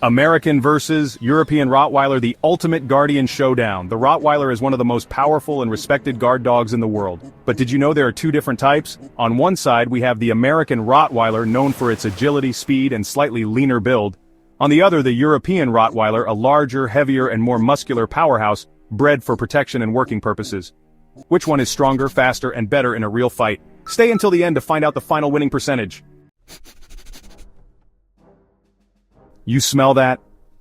American versus European Rottweiler, the ultimate guardian showdown. The Rottweiler is one of the most powerful and respected guard dogs in the world. But did you know there are two different types? On one side we have the American Rottweiler, known for its agility, speed, and slightly leaner build. On the other, the European Rottweiler, a larger, heavier, and more muscular powerhouse, bred for protection and working purposes. Which one is stronger, faster, and better in a real fight? Stay until the end to find out the final winning percentage. You smell that?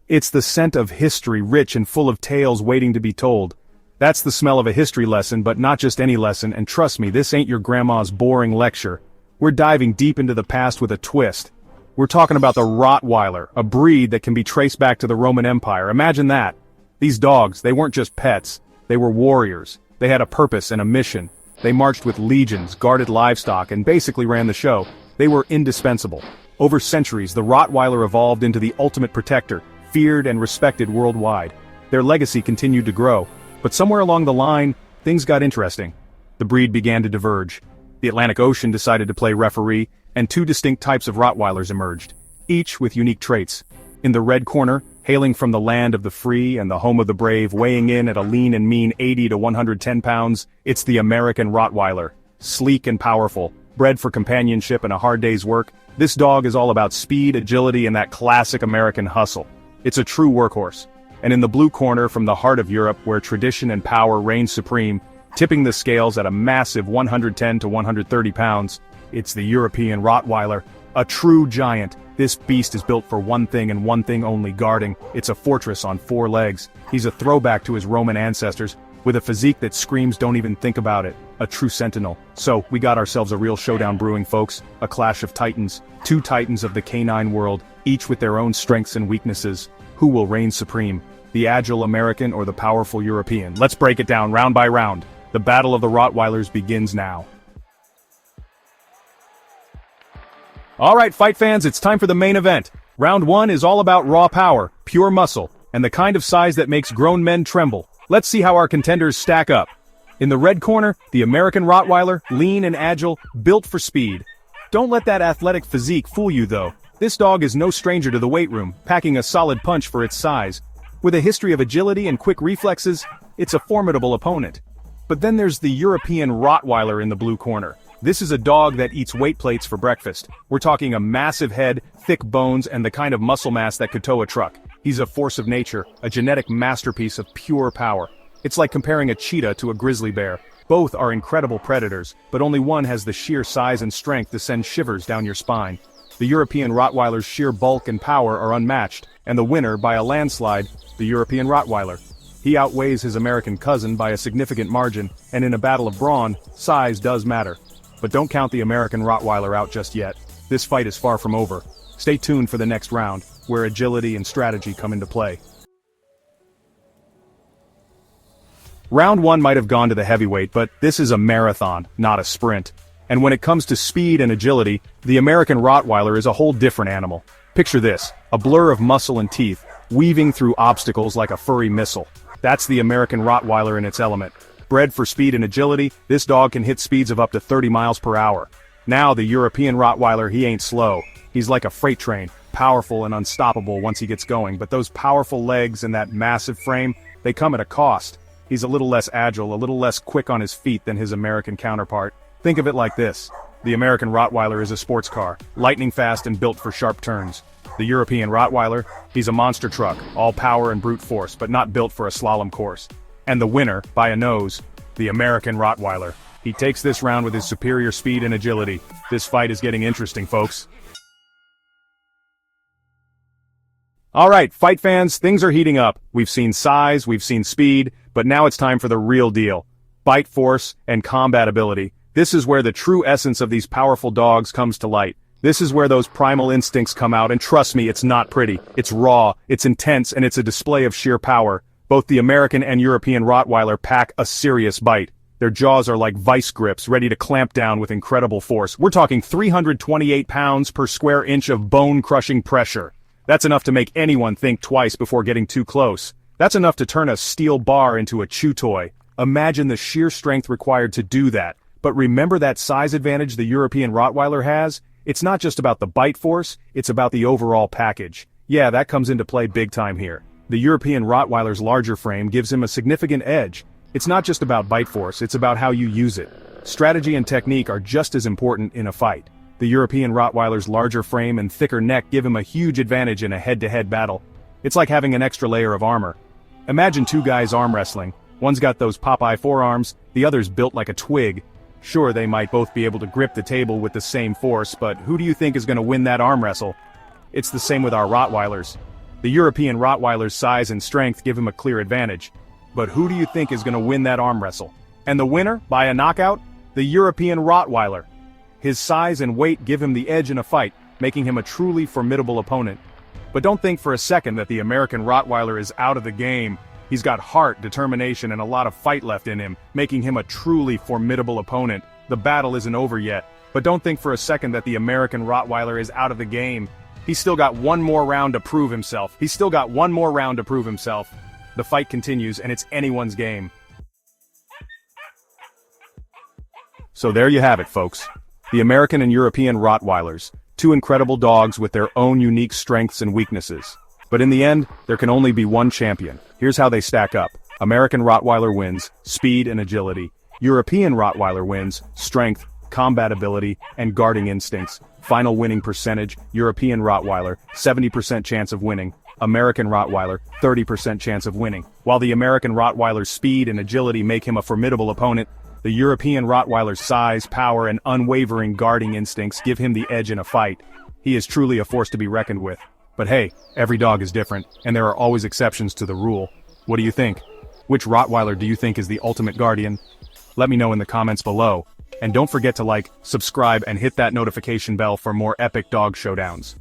It's the scent of history, rich and full of tales waiting to be told. That's the smell of a history lesson, but not just any lesson, and trust me, this ain't your grandma's boring lecture. We're diving deep into the past with a twist. We're talking about the Rottweiler, a breed that can be traced back to the Roman Empire. Imagine that. These dogs, they weren't just pets. They were warriors. They had a purpose and a mission. They marched with legions, guarded livestock, and basically ran the show. They were indispensable. Over centuries, the Rottweiler evolved into the ultimate protector, feared and respected worldwide. Their legacy continued to grow, but somewhere along the line, things got interesting. The breed began to diverge. The Atlantic Ocean decided to play referee, and two distinct types of Rottweilers emerged, each with unique traits. In the red corner, hailing from the land of the free and the home of the brave, weighing in at a lean and mean 80 to 110 pounds, it's the American Rottweiler. Sleek and powerful, bred for companionship and a hard day's work, this dog is all about speed, agility, and that classic American hustle. It's a true workhorse. And in the blue corner, from the heart of Europe, where tradition and power reign supreme, tipping the scales at a massive 110 to 130 pounds, it's the European Rottweiler, a true giant. This beast is built for one thing and one thing only: guarding. It's a fortress on four legs. He's a throwback to his Roman ancestors, with a physique that screams don't even think about it. A true sentinel. So, we got ourselves a real showdown brewing, folks. A clash of titans. Two titans of the canine world, each with their own strengths and weaknesses. Who will reign supreme? The agile American or the powerful European? Let's break it down round by round. The battle of the Rottweilers begins now. Alright, fight fans, it's time for the main event. Round 1 is all about raw power, pure muscle, and the kind of size that makes grown men tremble. Let's see how our contenders stack up. In the red corner, the American Rottweiler, lean and agile, built for speed. Don't let that athletic physique fool you though. This dog is no stranger to the weight room, packing a solid punch for its size. With a history of agility and quick reflexes, it's a formidable opponent. But then there's the European Rottweiler in the blue corner. This is a dog that eats weight plates for breakfast. We're talking a massive head, thick bones, and the kind of muscle mass that could tow a truck. He's a force of nature, a genetic masterpiece of pure power. It's like comparing a cheetah to a grizzly bear. Both are incredible predators, but only one has the sheer size and strength to send shivers down your spine. The European Rottweiler's sheer bulk and power are unmatched, and the winner, by a landslide, the European Rottweiler. He outweighs his American cousin by a significant margin, and in a battle of brawn, size does matter. But don't count the American Rottweiler out just yet. This fight is far from over. Stay tuned for the next round, where agility and strategy come into play. Round 1 might have gone to the heavyweight, but this is a marathon, not a sprint. And when it comes to speed and agility, the American Rottweiler is a whole different animal. Picture this, a blur of muscle and teeth, weaving through obstacles like a furry missile. That's the American Rottweiler in its element. Bred for speed and agility, this dog can hit speeds of up to 30 miles per hour. Now the European Rottweiler, he ain't slow. He's like a freight train, powerful and unstoppable once he gets going, but those powerful legs and that massive frame, they come at a cost. He's a little less agile, a little less quick on his feet than his American counterpart. Think of it like this. The American Rottweiler is a sports car, lightning fast and built for sharp turns. The European Rottweiler, he's a monster truck, all power and brute force, but not built for a slalom course. And the winner, by a nose, the American Rottweiler. He takes this round with his superior speed and agility. This fight is getting interesting, folks. Alright, fight fans, things are heating up. We've seen size, we've seen speed, but now it's time for the real deal. Bite force and combat ability. This is where the true essence of these powerful dogs comes to light. This is where those primal instincts come out, and trust me, it's not pretty. It's raw, it's intense, and it's a display of sheer power. Both the American and European Rottweiler pack a serious bite. Their jaws are like vice grips, ready to clamp down with incredible force. We're talking 328 pounds per square inch of bone-crushing pressure. That's enough to make anyone think twice before getting too close. That's enough to turn a steel bar into a chew toy. Imagine the sheer strength required to do that. But remember that size advantage the European Rottweiler has? It's not just about the bite force, it's about the overall package. Yeah, that comes into play big time here. The European Rottweiler's larger frame gives him a significant edge. It's not just about bite force, it's about how you use it. Strategy and technique are just as important in a fight. The European Rottweiler's larger frame and thicker neck give him a huge advantage in a head-to-head battle. It's like having an extra layer of armor. Imagine two guys arm wrestling. One's got those Popeye forearms, the other's built like a twig. Sure, they might both be able to grip the table with the same force, but who do you think is going to win that arm wrestle? It's the same with our Rottweilers. The European Rottweiler's size and strength give him a clear advantage. But who do you think is going to win that arm wrestle? And the winner, by a knockout? The European Rottweiler. His size and weight give him the edge in a fight, making him a truly formidable opponent. But don't think for a second that the American Rottweiler is out of the game. He's got heart, determination, and a lot of fight left in him, making him a truly formidable opponent. The battle isn't over yet. But don't think for a second that the American Rottweiler is out of the game. He's still got one more round to prove himself. The fight continues, and it's anyone's game. So there you have it, folks. The American and European Rottweilers, two incredible dogs with their own unique strengths and weaknesses. But in the end, there can only be one champion. Here's how they stack up. American Rottweiler wins, speed and agility. European Rottweiler wins, strength, combat ability, and guarding instincts. Final winning percentage, European Rottweiler, 70% chance of winning. American Rottweiler, 30% chance of winning. While the American Rottweiler's speed and agility make him a formidable opponent, the European Rottweiler's size, power, and unwavering guarding instincts give him the edge in a fight. He is truly a force to be reckoned with. But hey, every dog is different, and there are always exceptions to the rule. What do you think? Which Rottweiler do you think is the ultimate guardian? Let me know in the comments below. And don't forget to like, subscribe, and hit that notification bell for more epic dog showdowns.